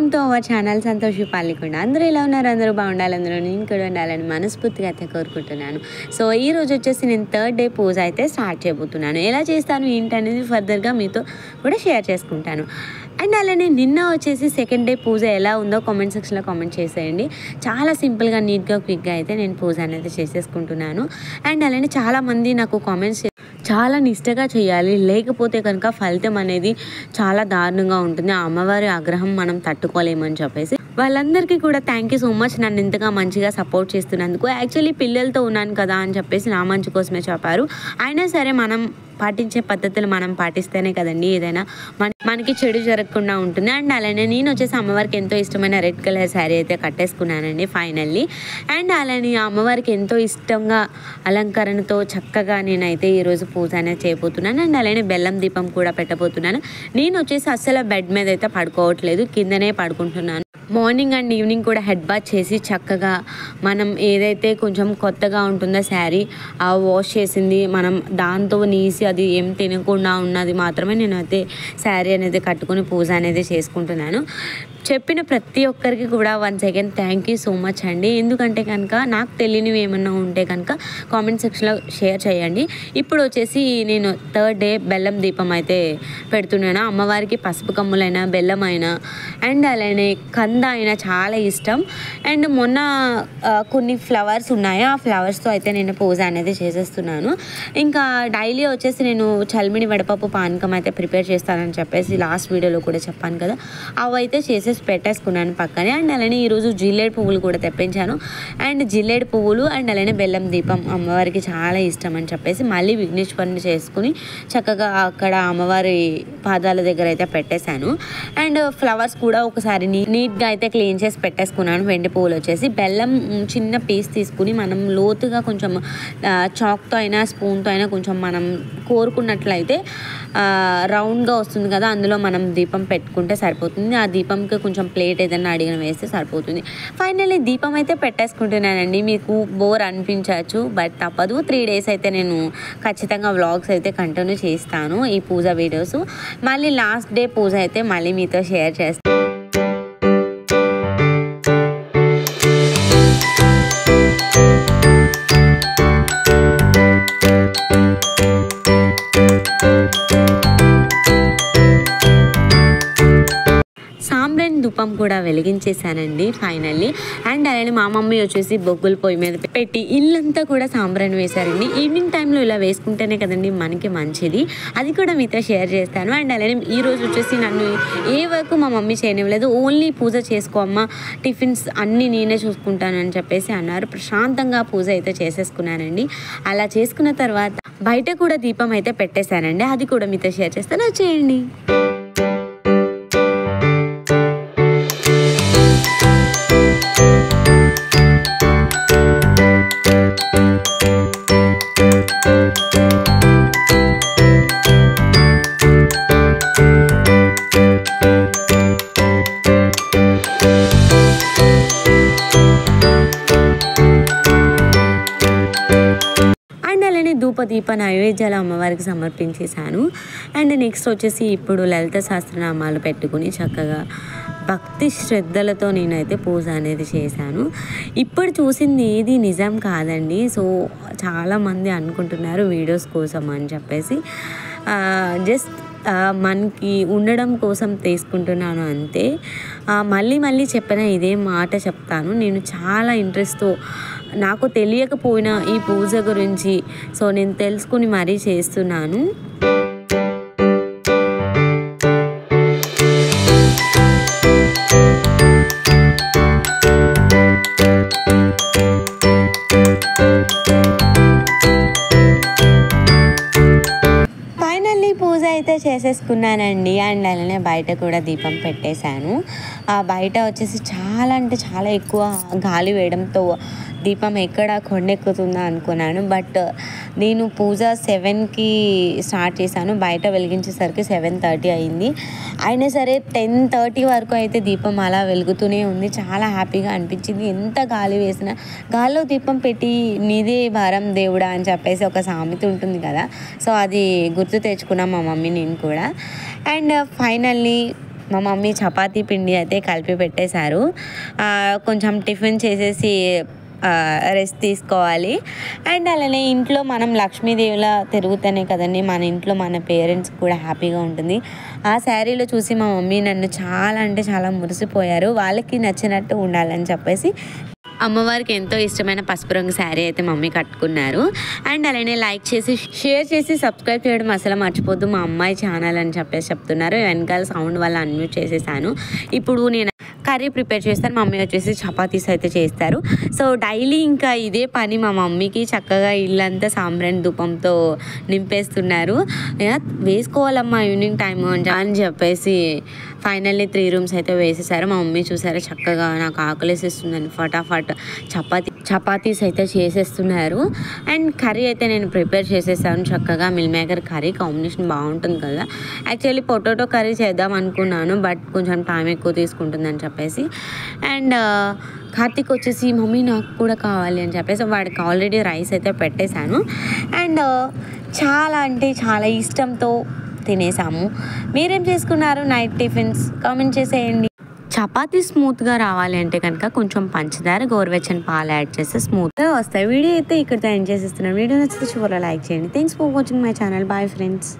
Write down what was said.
Welcome to our channel Santoshi Palikonda. అందరూ ఎలా ఉన్నారు? అందరూ బాగుండాలి, అందరూ నేను కూడా ఉండాలని మనస్ఫూర్తిగా అయితే కోరుకుంటున్నాను. సో ఈ రోజు వచ్చేసి నేను థర్డ్ డే పూజ అయితే స్టార్ట్ చేయబోతున్నాను. ఎలా చేస్తాను ఏంటనేది ఫర్దర్గా మీతో కూడా షేర్ చేసుకుంటాను. అండ్ అలానే నిన్న వచ్చేసి సెకండ్ డే పూజ ఎలా ఉందో కామెంట్ సెక్షన్లో కామెంట్ చేసేయండి. చాలా సింపుల్గా నీట్గా క్విక్గా అయితే నేను పూజ అనేది చేసేసుకుంటున్నాను. అండ్ అలానే చాలామంది నాకు కామెంట్స్ చాలా నిష్టగా చేయాలి, లేకపోతే కనుక ఫలితం అనేది చాలా దారుణంగా ఉంటుంది, ఆ అమ్మవారి ఆగ్రహం మనం తట్టుకోలేమని చెప్పేసి వాళ్ళందరికీ కూడా థ్యాంక్ యూ సో మచ్. నన్ను ఇంతగా మంచిగా సపోర్ట్ చేస్తున్నందుకు. యాక్చువల్లీ పిల్లలతో ఉన్నాను కదా అని చెప్పేసి నా మంచి కోసమే చెప్పారు. అయినా సరే మనం పాటించే పద్ధతులు మనం పాటిస్తేనే కదండి ఏదైనా మనకి చెడు జరగకుండా ఉంటుంది. అండ్ అలానే నేను వచ్చేసి అమ్మవారికి ఎంతో ఇష్టమైన రెడ్ కలర్ శారీ అయితే కట్టేసుకున్నానండి ఫైనల్లీ. అండ్ అలానే అమ్మవారికి ఎంతో ఇష్టంగా అలంకరణతో చక్కగా నేనైతే ఈరోజు పూజ అనేది చేయబోతున్నాను. అండ్ అలానే బెల్లం దీపం కూడా పెట్టబోతున్నాను. నేను వచ్చేసి అస్సలు బెడ్ మీద అయితే పడుకోవట్లేదు, కిందనే పడుకుంటున్నాను. మార్నింగ్ అండ్ ఈవినింగ్ కూడా హెడ్ బాత్ చేసి చక్కగా మనం ఏదైతే కొంచెం కొత్తగా ఉంటుందో శారీ ఆ వాష్ చేసింది మనం దాంతో నీసి అది ఏం తినకుండా ఉన్నది మాత్రమే నేనైతే శారీ అనేది కట్టుకొని పూజ అనేది చేసుకుంటున్నాను. చెప్పిన ప్రతి ఒక్కరికి కూడా once again thank you so much అండి. ఎందుకంటే కనుక నాకు తెలియనివి ఏమన్నా ఉంటే కనుక కామెంట్ సెక్షన్లో షేర్ చేయండి. ఇప్పుడు వచ్చేసి నేను థర్డ్ డే బెల్లం దీపం అయితే పెడుతున్నాను. అమ్మవారికి పసుపు కమ్ములైనా బెల్లం అయినా అండ్ అలానే కంద అయినా చాలా ఇష్టం. అండ్ మొన్న కొన్ని ఫ్లవర్స్ ఉన్నాయి, ఆ ఫ్లవర్స్తో అయితే నేను పూజ అనేది చేసేస్తున్నాను. ఇంకా డైలీ వచ్చేసి నేను చల్మిడి వడపప్పు పానకం అయితే ప్రిపేర్ చేస్తానని చెప్పేసి లాస్ట్ వీడియోలో కూడా చెప్పాను కదా, అవి అయితే పెట్టేసుకున్నాను పక్కనే. అండ్ అలానే ఈరోజు జిల్లేడు పువ్వులు కూడా తెప్పించాను. అండ్ జిల్లేడు పువ్వులు అండ్ అలానే బెల్లం దీపం అమ్మవారికి చాలా ఇష్టం అని చెప్పేసి మళ్ళీ విఘ్నేశ్వరుని చేసుకుని చక్కగా అక్కడ అమ్మవారి పాదాల దగ్గర అయితే పెట్టేశాను. అండ్ ఫ్లవర్స్ కూడా ఒకసారి నీట్గా అయితే క్లీన్ చేసి పెట్టేసుకున్నాను. వెండి పువ్వులు వచ్చేసి బెల్లం చిన్న పీస్ తీసుకుని మనం లోతుగా కొంచెం చాక్తో అయినా స్పూన్తో అయినా కొంచెం మనం కోరుకున్నట్లయితే రౌండ్గా వస్తుంది కదా, అందులో మనం దీపం పెట్టుకుంటే సరిపోతుంది. ఆ దీపంకి కొంచెం ప్లేట్ ఏదైనా అడిగిన వేస్తే సరిపోతుంది. ఫైనల్లీ దీపం అయితే పెట్టేసుకుంటున్నానండి. మీకు బోర్ అనిపించవచ్చు, బట్ తప్పదు. 3 days అయితే నేను ఖచ్చితంగా వ్లాగ్స్ అయితే కంటిన్యూ చేస్తాను ఈ పూజ వీడియోస్. మళ్ళీ లాస్ట్ డే పూజ అయితే మళ్ళీ మీతో షేర్ చేస్తాను. సాంబ్రాణి ధూపం కూడా వెలిగించేసానండి ఫైనల్లీ. అండ్ అలానే మా మమ్మీ వచ్చేసి బొగ్గుల పొయ్యి మీద పెట్టి ఇల్లంతా కూడా సాంబ్రాణి వేశారండి. ఈవినింగ్ టైంలో ఇలా వేసుకుంటేనే కదండి మనకి మంచిది, అది కూడా మీతో షేర్ చేస్తాను. అండ్ అలానే ఈరోజు వచ్చేసి నన్ను ఏ వర్క్ మా మమ్మీ చేయనివ్వలేదు, ఓన్లీ పూజ చేసుకో అమ్మ, టిఫిన్స్ అన్నీ నేనే చూసుకుంటాను అని చెప్పేసి అన్నారు. ప్రశాంతంగా పూజ అయితే చేసేసుకున్నానండి. అలా చేసుకున్న తర్వాత బయట కూడా దీపం అయితే పెట్టేశానండి, అది కూడా మీతో షేర్ చేస్తాను, వచ్చేయండి. ధూపదీప నైవేద్యాలు అమ్మవారికి సమర్పించేశాను. అండ్ నెక్స్ట్ వచ్చేసి ఇప్పుడు లలిత సహస్రనామాలు పెట్టుకుని చక్కగా భక్తి శ్రద్ధలతో నేనైతే పూజ అనేది చేశాను. ఇప్పుడు చూసింది ఏది నిజం కాదండి. సో చాలామంది అనుకుంటున్నారు వీడియోస్ కోసం అని చెప్పేసి, జస్ట్ మనకి ఉండడం కోసం తీసుకుంటున్నాను అంతే. మళ్ళీ చెప్పిన ఇదే మాట చెప్తాను. నేను చాలా ఇంట్రెస్ట్తో నాకు తెలియకపోయినా ఈ పూజ గురించి సో నేను తెలుసుకుని మరీ చేస్తున్నాను. పూజ అయితే చేసేసుకున్నానండి. అండ్ అలానే బయట కూడా దీపం పెట్టేశాను. బయట వచ్చేసి చాలా అంటే చాలా ఎక్కువ గాలి వేయడంతో దీపం ఎక్కడ కొండెక్కుతుందా అనుకున్నాను. బట్ నేను పూజ 7కి స్టార్ట్ చేశాను, బయట వెలిగించేసరికి 7:30 అయింది. అయినా సరే 10:30 వరకు అయితే దీపం అలా వెలుగుతూనే ఉంది. చాలా హ్యాపీగా అనిపించింది. ఎంత గాలి వేసినా గాల్లో దీపం పెట్టి నీదే భారం దేవుడా అని చెప్పేసి ఒక సామెత ఉంటుంది కదా, సో అది గుర్తు తెచ్చుకున్నాం మా మమ్మీ నేను కూడా. అండ్ ఫైనల్లీ మా మమ్మీ చపాతీ పిండి అయితే కలిపి పెట్టేశారు. కొంచెం టిఫిన్ చేసేసి రెస్ట్ తీసుకోవాలి. అండ్ అలానే ఇంట్లో మనం లక్ష్మీదేవిలా తిరుగుతూనే కదండి మన ఇంట్లో మన పేరెంట్స్ కూడా హ్యాపీగా ఉంటుంది. ఆ శారీలో చూసి మా మమ్మీ నన్ను చాలా అంటే చాలా మురిసిపోయారు. వాళ్ళకి నచ్చినట్టు ఉండాలని చెప్పేసి అమ్మవారికి ఎంతో ఇష్టమైన పసుపు రంగు శారీ అయితే మమ్మీ కట్టుకున్నారు. అండ్ అలానే లైక్ చేసి షేర్ చేసి సబ్స్క్రైబ్ చేయడం అసలు మర్చిపోద్దు మా అమ్మాయి ఛానల్ అని చెప్పేసి చెప్తున్నారు. వెనకాల సౌండ్ వల్ల అన్మ్యూట్ చేసేసాను. ఇప్పుడు నేను కర్రీ ప్రిపేర్ చేస్తాను, మమ్మీ వచ్చేసి చపాతీస్ అయితే చేస్తారు. సో డైలీ ఇంకా ఇదే పని మా మమ్మీకి. చక్కగా ఇల్లంతా సాంబ్రాణి ధూపంతో నింపేస్తున్నారు. వేసుకోవాలమ్మా ఈవినింగ్ టైం అని చెప్పేసి ఫైనల్లీ 3 rooms అయితే వేసేసారు. మా మమ్మీ చూసారా చక్కగా నాకు ఆకలేసిస్తుందని ఫటాఫట్ చపాతీస్ అయితే చేసేస్తున్నారు. అండ్ కర్రీ అయితే నేను ప్రిపేర్ చేసేసాను చక్కగా. మిల్ మేకర్ కర్రీ కాంబినేషన్ బాగుంటుంది కదా. యాక్చువల్లీ పొటాటో కర్రీ చేద్దాం అనుకున్నాను, బట్ కొంచెం టైం ఎక్కువ తీసుకుంటుందని చెప్పేసి. అండ్ కార్తీక్ వచ్చేసి మమ్మీ నాకు కూడా కావాలి అని చెప్పేసి వాడికి ఆల్రెడీ రైస్ అయితే పెట్టేశాను. అండ్ చాలా అంటే చాలా ఇష్టంతో తినేసాము. మీరేం చేసుకున్నారు నైట్ టిఫిన్స్? కామెంట్ చేసేయండి. చపాతీ స్మూత్గా రావాలి అంటే కనుక కొంచెం పంచదార గోరువెచ్చని పాలు యాడ్ చేస్తే స్మూత్గా వస్తాయి. వీడియో అయితే ఇక్కడితో ఎండ్ చేసేస్తున్నాను. వీడియో నచ్చితే చివరిలో లైక్ చేయండి. Thanks for watching my channel. Bye friends.